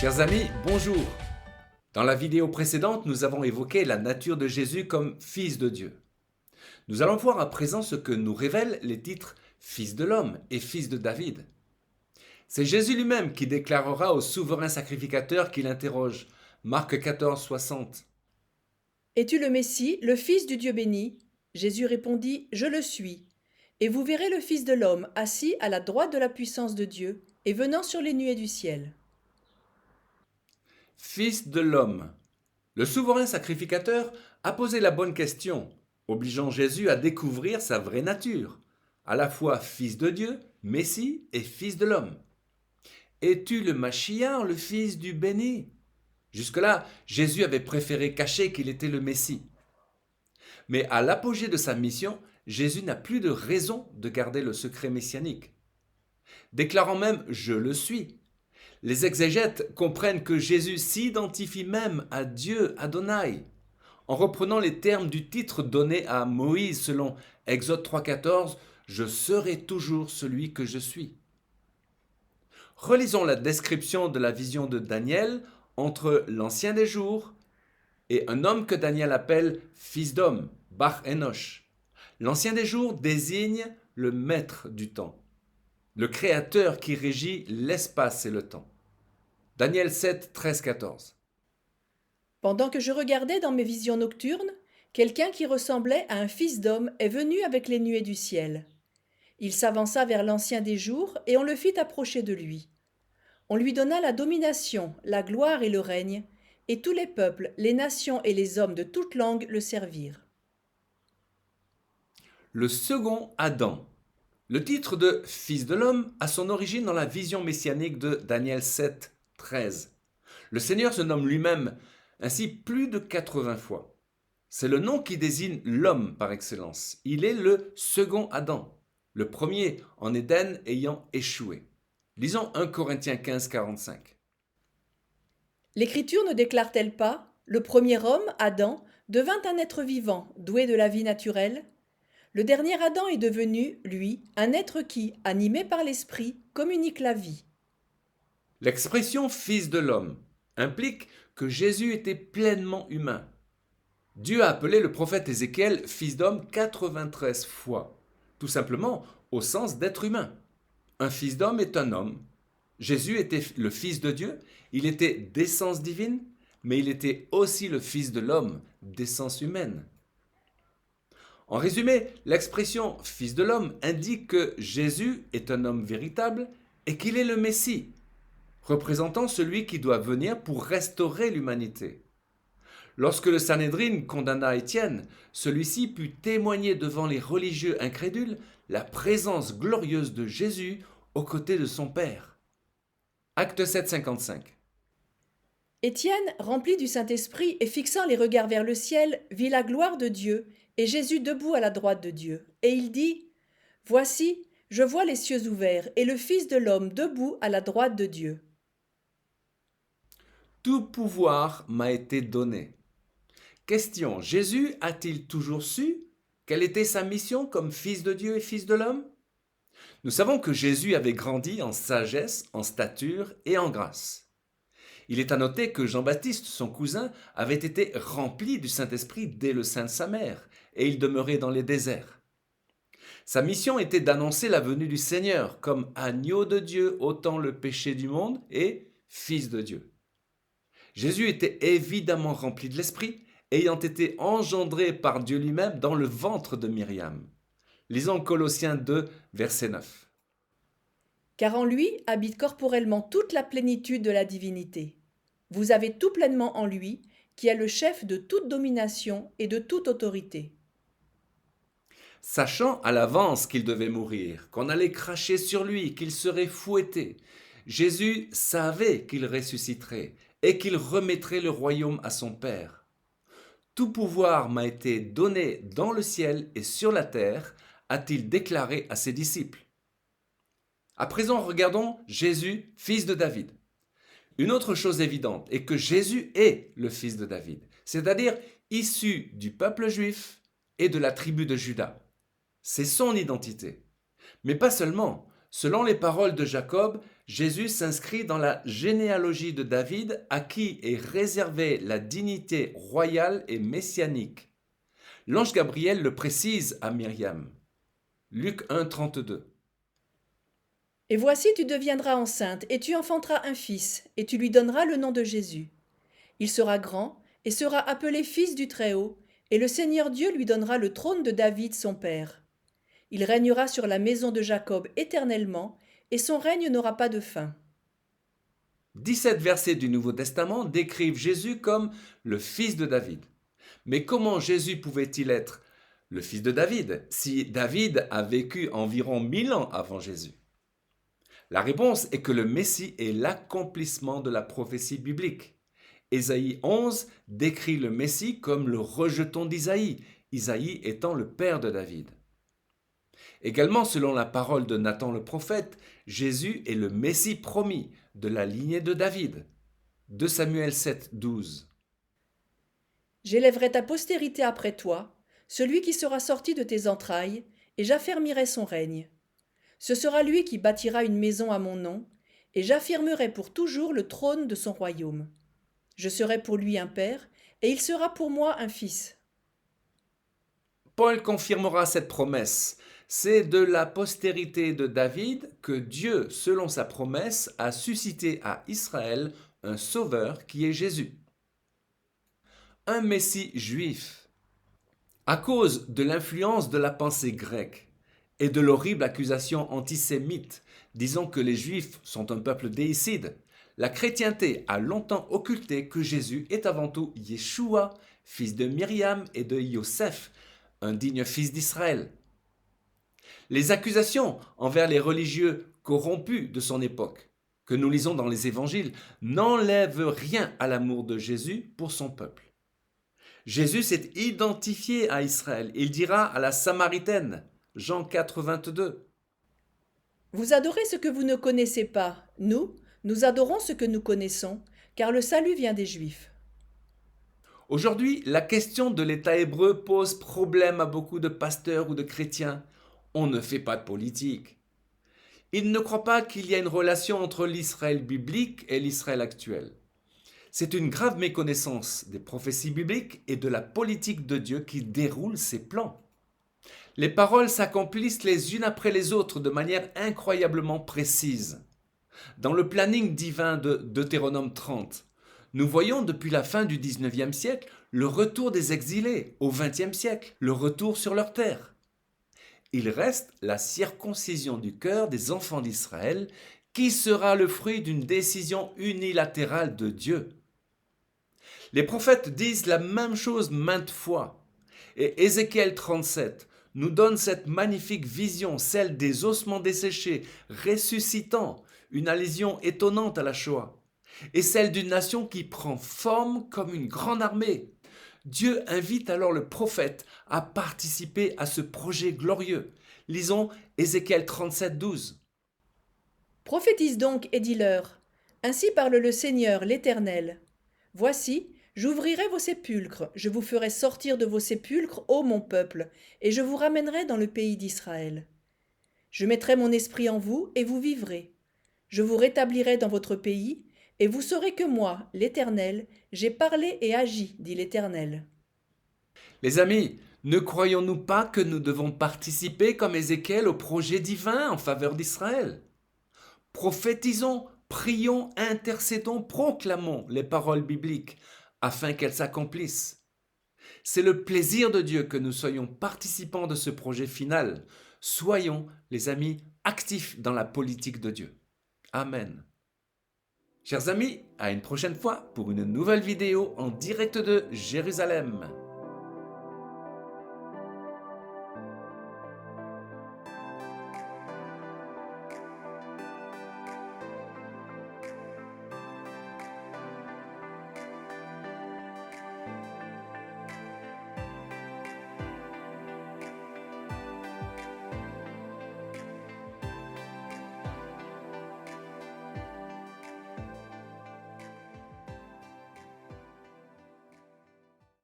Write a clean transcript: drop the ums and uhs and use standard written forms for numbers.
Chers amis, bonjour. Dans la vidéo précédente, nous avons évoqué la nature de Jésus comme Fils de Dieu. Nous allons voir à présent ce que nous révèlent les titres Fils de l'homme et Fils de David. C'est Jésus lui-même qui déclarera au souverain sacrificateur qu'il interroge. Marc 14, 60. Es-tu le Messie, le Fils du Dieu béni? Jésus répondit, Je le suis. Et vous verrez le Fils de l'homme assis à la droite de la puissance de Dieu et venant sur les nuées du ciel. Fils de l'homme. Le souverain sacrificateur a posé la bonne question, obligeant Jésus à découvrir sa vraie nature, à la fois Fils de Dieu, Messie et Fils de l'homme. Es-tu le Machiar, le Fils du béni? Jusque-là, Jésus avait préféré cacher qu'il était le Messie. Mais à l'apogée de sa mission, Jésus n'a plus de raison de garder le secret messianique. Déclarant même « Je le suis », les exégètes comprennent que Jésus s'identifie même à Dieu, Adonai, en reprenant les termes du titre donné à Moïse selon Exode 3,14 « Je serai toujours celui que je suis ». Relisons la description de la vision de Daniel entre l'ancien des jours et un homme que Daniel appelle fils d'homme, Bar Enoch. L'ancien des jours désigne le maître du temps, le créateur qui régit l'espace et le temps. Daniel 7, 13, 14. Pendant que je regardais dans mes visions nocturnes, quelqu'un qui ressemblait à un fils d'homme est venu avec les nuées du ciel. Il s'avança vers l'ancien des jours et on le fit approcher de lui. On lui donna la domination, la gloire et le règne, et tous les peuples, les nations et les hommes de toute langue le servirent. Le second Adam. Le titre de Fils de l'homme a son origine dans la vision messianique de Daniel 7, 13. Le Seigneur se nomme lui-même ainsi plus de 80 fois. C'est le nom qui désigne l'homme par excellence. Il est le second Adam, le premier en Éden ayant échoué. Lisons 1 Corinthiens 15, 45. L'Écriture ne déclare-t-elle pas, le premier homme, Adam, devint un être vivant, doué de la vie naturelle? Le dernier Adam est devenu, lui, un être qui, animé par l'Esprit, communique la vie. L'expression Fils de l'homme implique que Jésus était pleinement humain. Dieu a appelé le prophète Ézéchiel fils d'homme 93 fois, tout simplement au sens d'être humain. Un fils d'homme est un homme. Jésus était le fils de Dieu, il était d'essence divine, mais il était aussi le fils de l'homme, d'essence humaine. En résumé, l'expression fils de l'homme indique que Jésus est un homme véritable et qu'il est le Messie, représentant celui qui doit venir pour restaurer l'humanité. Lorsque le Sanhédrin condamna Étienne, celui-ci put témoigner devant les religieux incrédules la présence glorieuse de Jésus aux côtés de son Père. Acte 7, 55. Étienne, rempli du Saint-Esprit et fixant les regards vers le ciel, vit la gloire de Dieu et Jésus debout à la droite de Dieu. Et il dit, Voici, je vois les cieux ouverts et le Fils de l'homme debout à la droite de Dieu. Tout pouvoir m'a été donné. Question, Jésus a-t-il toujours su quelle était sa mission comme fils de Dieu et fils de l'homme? Nous savons que Jésus avait grandi en sagesse, en stature et en grâce. Il est à noter que Jean-Baptiste, son cousin, avait été rempli du Saint-Esprit dès le sein de sa mère, et il demeurait dans les déserts. Sa mission était d'annoncer la venue du Seigneur comme agneau de Dieu ôtant le péché du monde et fils de Dieu. Jésus était évidemment rempli de l'Esprit, ayant été engendré par Dieu lui-même dans le ventre de Myriam. Lisons Colossiens 2, verset 9. Car en lui habite corporellement toute la plénitude de la divinité. Vous avez tout pleinement en lui, qui est le chef de toute domination et de toute autorité. Sachant à l'avance qu'il devait mourir, qu'on allait cracher sur lui, qu'il serait fouetté, Jésus savait qu'il ressusciterait et qu'il remettrait le royaume à son Père. Tout pouvoir m'a été donné dans le ciel et sur la terre, a-t-il déclaré à ses disciples. À présent, regardons Jésus, fils de David. Une autre chose évidente est que Jésus est le fils de David, c'est-à-dire issu du peuple juif et de la tribu de Juda. C'est son identité. Mais pas seulement, Selon les paroles de Jacob, Jésus s'inscrit dans la généalogie de David à qui est réservée la dignité royale et messianique. L'ange Gabriel le précise à Myriam. Luc 1, 32. Et voici, tu deviendras enceinte, et tu enfanteras un fils, et tu lui donneras le nom de Jésus. Il sera grand, et sera appelé Fils du Très-Haut, et le Seigneur Dieu lui donnera le trône de David son père. Il régnera sur la maison de Jacob éternellement, et son règne n'aura pas de fin. 17 versets du Nouveau Testament décrivent Jésus comme le fils de David. Mais comment Jésus pouvait-il être le fils de David si David a vécu environ 1000 ans avant Jésus? La réponse est que le Messie est l'accomplissement de la prophétie biblique. Ésaïe 11 décrit le Messie comme le rejeton d'Isaïe, Isaïe étant le père de David. Également, selon la parole de Nathan le prophète, Jésus est le Messie promis de la lignée de David. 2 Samuel 7, 12. J'élèverai ta postérité après toi, celui qui sera sorti de tes entrailles, et j'affermirai son règne. Ce sera lui qui bâtira une maison à mon nom, et j'affirmerai pour toujours le trône de son royaume. Je serai pour lui un père, et il sera pour moi un fils. Paul confirmera cette promesse. C'est de la postérité de David que Dieu, selon sa promesse, a suscité à Israël un sauveur qui est Jésus. Un Messie juif. À cause de l'influence de la pensée grecque et de l'horrible accusation antisémite disant que les Juifs sont un peuple déicide, la chrétienté a longtemps occulté que Jésus est avant tout Yeshua, fils de Myriam et de Yosef, un digne fils d'Israël. Les accusations envers les religieux corrompus de son époque, que nous lisons dans les évangiles, n'enlèvent rien à l'amour de Jésus pour son peuple. Jésus s'est identifié à Israël. Il dira à la Samaritaine, Jean 4, 22. Vous adorez ce que vous ne connaissez pas. Nous adorons ce que nous connaissons, car le salut vient des Juifs. Aujourd'hui, la question de l'État hébreu pose problème à beaucoup de pasteurs ou de chrétiens. On ne fait pas de politique. Ils ne croient pas qu'il y a une relation entre l'Israël biblique et l'Israël actuel. C'est une grave méconnaissance des prophéties bibliques et de la politique de Dieu qui déroule ses plans. Les paroles s'accomplissent les unes après les autres de manière incroyablement précise. Dans le planning divin de Deutéronome 30, nous voyons depuis la fin du 19e siècle le retour des exilés, au 20e siècle, le retour sur leur terre. Il reste la circoncision du cœur des enfants d'Israël qui sera le fruit d'une décision unilatérale de Dieu. Les prophètes disent la même chose maintes fois. Et Ézéchiel 37 nous donne cette magnifique vision, celle des ossements desséchés, ressuscitant, une allusion étonnante à la Shoah, et celle d'une nation qui prend forme comme une grande armée. Dieu invite alors le prophète à participer à ce projet glorieux. Lisons Ézéchiel 37, 12. Prophétise donc et dis-leur, ainsi parle le Seigneur l'Éternel. Voici, j'ouvrirai vos sépulcres, je vous ferai sortir de vos sépulcres, ô mon peuple, et je vous ramènerai dans le pays d'Israël. Je mettrai mon esprit en vous, et vous vivrez. Je vous rétablirai dans votre pays, et vous saurez que moi, l'Éternel, j'ai parlé et agi, dit l'Éternel. Les amis, ne croyons-nous pas que nous devons participer comme Ézéchiel au projet divin en faveur d'Israël? Prophétisons, prions, intercédons, proclamons les paroles bibliques afin qu'elles s'accomplissent. C'est le plaisir de Dieu que nous soyons participants de ce projet final. Soyons, les amis, actifs dans la politique de Dieu. Amen. Chers amis, à une prochaine fois pour une nouvelle vidéo en direct de Jérusalem.